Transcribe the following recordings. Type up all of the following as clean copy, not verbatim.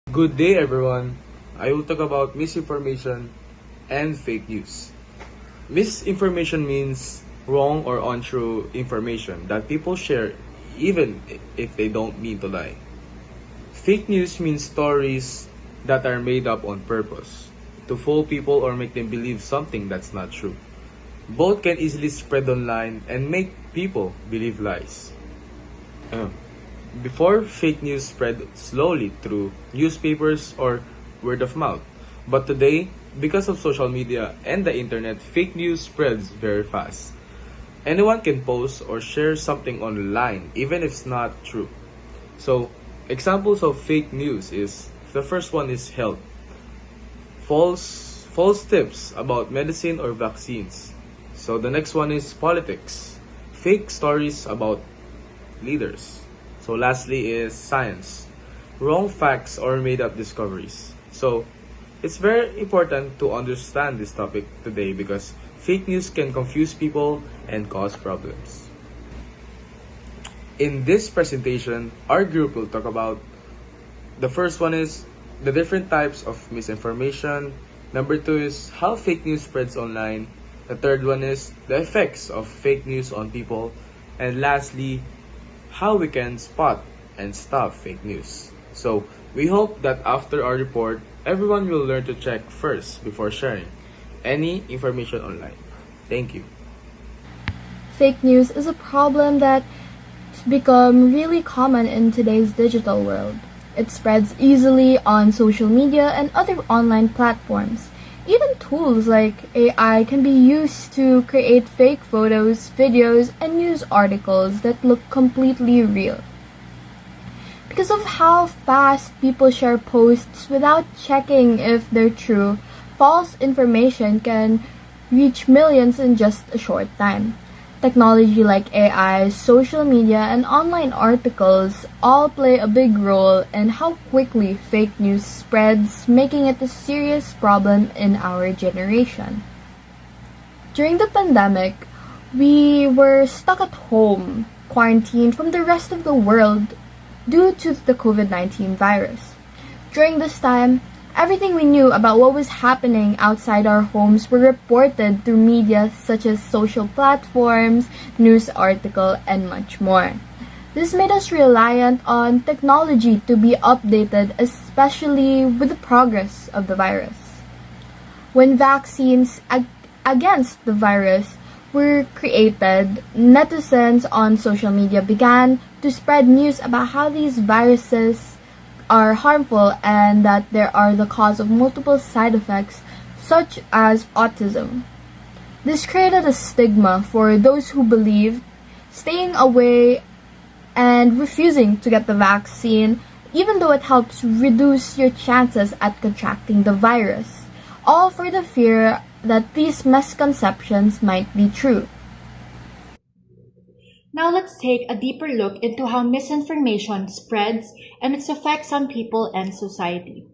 Good day, everyone. I will talk about misinformation and fake news. Misinformation means wrong or untrue information that people share even if they don't mean to lie. Fake news means stories that are made up on purpose to fool people or make them believe something that's not true. Both can easily spread online and make people believe lies. Uh, Before, fake news spread slowly through newspapers or word of mouth. But today, because of social media and the internet, fake news spreads very fast. Anyone can post or share something online, even if it's not true. So, examples of fake news is the first one is health. False tips about medicine or vaccines. So the next one is politics. Fake stories about leaders. So lastly is science. Wrong facts or made up discoveries. So it's very important to understand this topic today because fake news can confuse people and cause problems. In this presentation, our group will talk about the first one is the different types of misinformation. Number two is how fake news spreads online. The third one is the effects of fake news on people. And lastly, how we can spot and stop fake news. So, we hope that after our report, everyone will learn to check first before sharing any information online. Thank you. Fake news is a problem that's become really common in today's digital world. It spreads easily on social media and other online platforms. Even tools like AI can be used to create fake photos, videos, and news articles that look completely real. Because of how fast people share posts without checking if they're true, false information can reach millions in just a short time. Technology like AI, social media, and online articles all play a big role in how quickly fake news spreads, making it a serious problem in our generation. During the pandemic, we were stuck at home, quarantined from the rest of the world due to the COVID-19 virus. During this time, everything we knew about what was happening outside our homes were reported through media such as social platforms, news articles, and much more. This made us reliant on technology to be updated, especially with the progress of the virus. When vaccines against the virus were created, netizens on social media began to spread news about how these viruses are harmful and that they are the cause of multiple side effects such as autism. This created a stigma for those who believed, staying away and refusing to get the vaccine even though it helps reduce your chances at contracting the virus, all for the fear that these misconceptions might be true. Now let's take a deeper look into how misinformation spreads and its effects on people and society.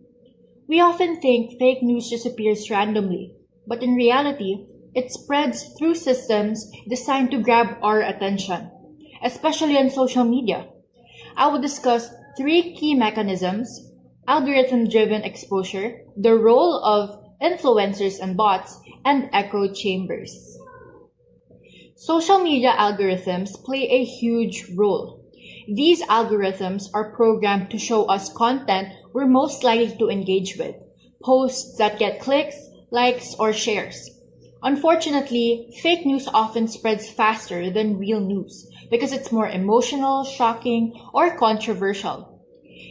We often think fake news just appears randomly, but in reality, it spreads through systems designed to grab our attention, especially on social media. I will discuss three key mechanisms: algorithm-driven exposure, the role of influencers and bots, and echo chambers. Social media algorithms play a huge role. These algorithms are programmed to show us content we're most likely to engage with, posts that get clicks, likes, or shares. Unfortunately, fake news often spreads faster than real news because it's more emotional, shocking, or controversial.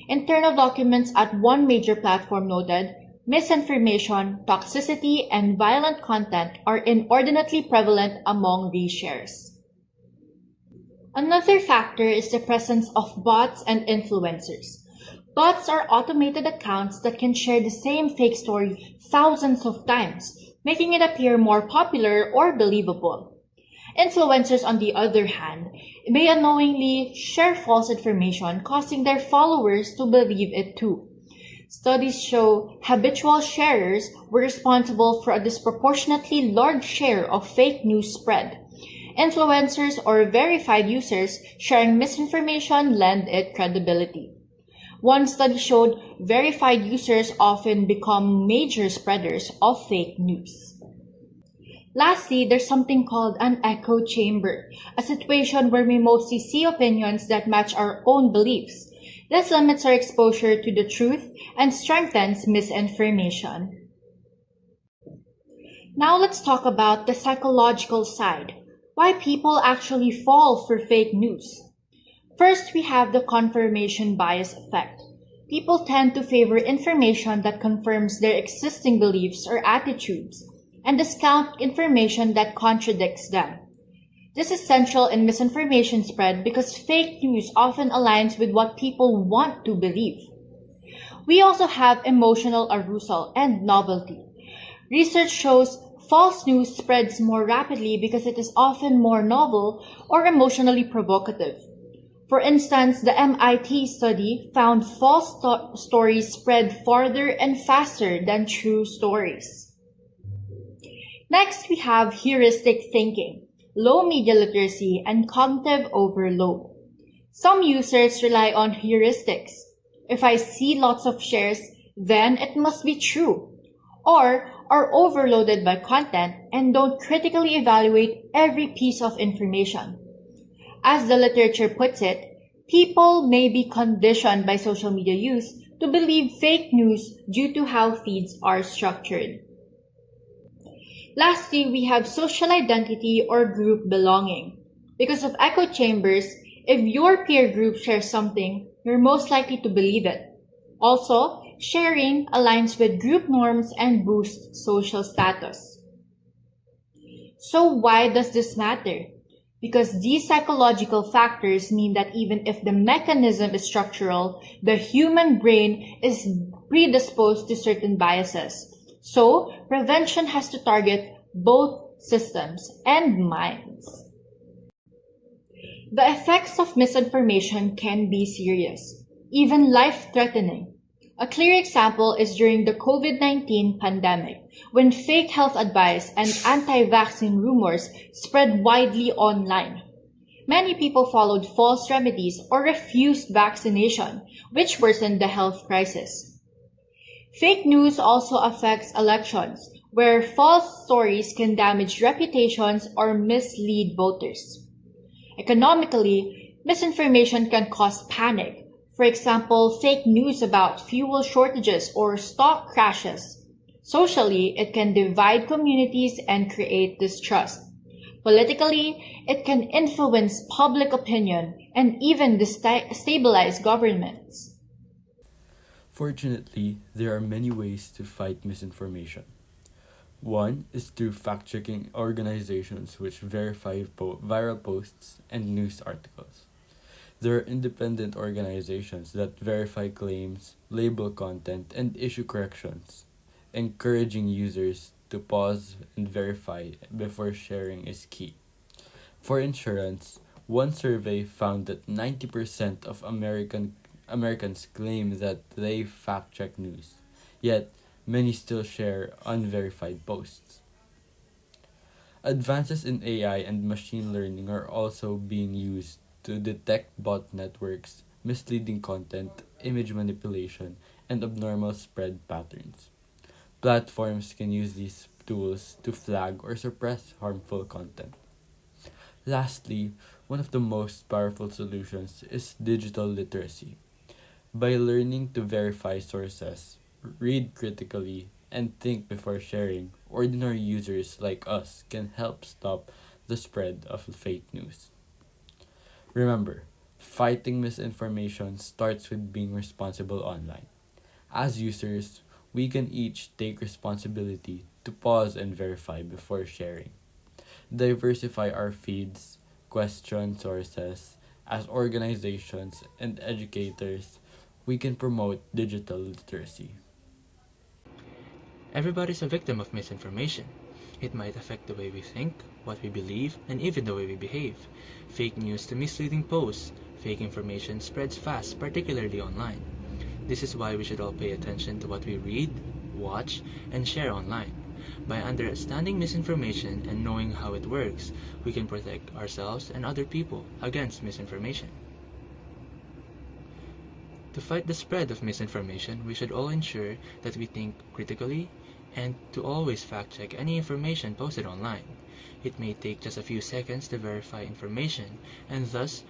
Internal documents at one major platform noted, misinformation, toxicity, and violent content are inordinately prevalent among these shares. Another factor is the presence of bots and influencers. Bots are automated accounts that can share the same fake story thousands of times, making it appear more popular or believable. Influencers, on the other hand, may unknowingly share false information, causing their followers to believe it too. Studies show habitual sharers were responsible for a disproportionately large share of fake news spread. Influencers or verified users sharing misinformation lend it credibility. One study showed verified users often become major spreaders of fake news. Lastly, there's something called an echo chamber, a situation where we mostly see opinions that match our own beliefs. This limits our exposure to the truth and strengthens misinformation. Now let's talk about the psychological side, why people actually fall for fake news. First, we have the confirmation bias effect. People tend to favor information that confirms their existing beliefs or attitudes, and discount information that contradicts them. This is central in misinformation spread because fake news often aligns with what people want to believe. We also have emotional arousal and novelty. Research shows false news spreads more rapidly because it is often more novel or emotionally provocative. For instance, the MIT study found false stories spread farther and faster than true stories. Next, we have heuristic thinking, low media literacy, and cognitive overload. Some users rely on heuristics. If I see lots of shares, then it must be true. Or are overloaded by content and don't critically evaluate every piece of information. As the literature puts it, people may be conditioned by social media use to believe fake news due to how feeds are structured. Lastly, we have social identity or group belonging. Because of echo chambers, if your peer group shares something, you're most likely to believe it. Also, sharing aligns with group norms and boosts social status. So why does this matter? Because these psychological factors mean that even if the mechanism is structural, the human brain is predisposed to certain biases. So, prevention has to target both systems and minds. The effects of misinformation can be serious, even life-threatening. A clear example is during the COVID-19 pandemic, when fake health advice and anti-vaccine rumors spread widely online. Many people followed false remedies or refused vaccination, which worsened the health crisis. Fake news also affects elections, where false stories can damage reputations or mislead voters. Economically, misinformation can cause panic. For example, fake news about fuel shortages or stock crashes. Socially, it can divide communities and create distrust. Politically, it can influence public opinion and even destabilize governments. Fortunately, there are many ways to fight misinformation. One is through fact-checking organizations which verify viral posts and news articles. There are independent organizations that verify claims, label content, and issue corrections. Encouraging users to pause and verify before sharing is key. For insurance, one survey found that 90% of Americans claim that they fact-check news, yet many still share unverified posts. Advances in AI and machine learning are also being used to detect bot networks, misleading content, image manipulation, and abnormal spread patterns. Platforms can use these tools to flag or suppress harmful content. Lastly, one of the most powerful solutions is digital literacy. By learning to verify sources, read critically, and think before sharing, ordinary users like us can help stop the spread of fake news. Remember, fighting misinformation starts with being responsible online. As users, we can each take responsibility to pause and verify before sharing. Diversify our feeds, question sources. As organizations and educators, we can promote digital literacy. Everybody's a victim of misinformation. It might affect the way we think, what we believe, and even the way we behave. Fake news to misleading posts. Fake information spreads fast, particularly online. This is why we should all pay attention to what we read, watch, and share online. By understanding misinformation and knowing how it works, we can protect ourselves and other people against misinformation. To fight the spread of misinformation, we should all ensure that we think critically and to always fact-check any information posted online. It may take just a few seconds to verify information and thus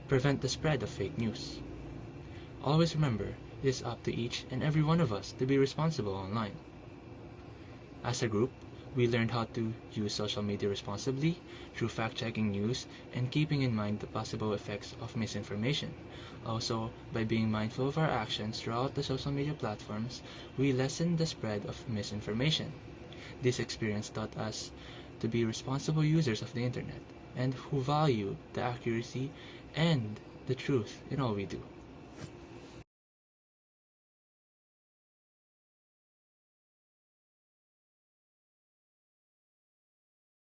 prevent the spread of fake news. Always remember, it is up to each and every one of us to be responsible online. As a group, we learned how to use social media responsibly through fact-checking news and keeping in mind the possible effects of misinformation. Also, by being mindful of our actions throughout the social media platforms, we lessen the spread of misinformation. This experience taught us to be responsible users of the internet and who value the accuracy and the truth in all we do.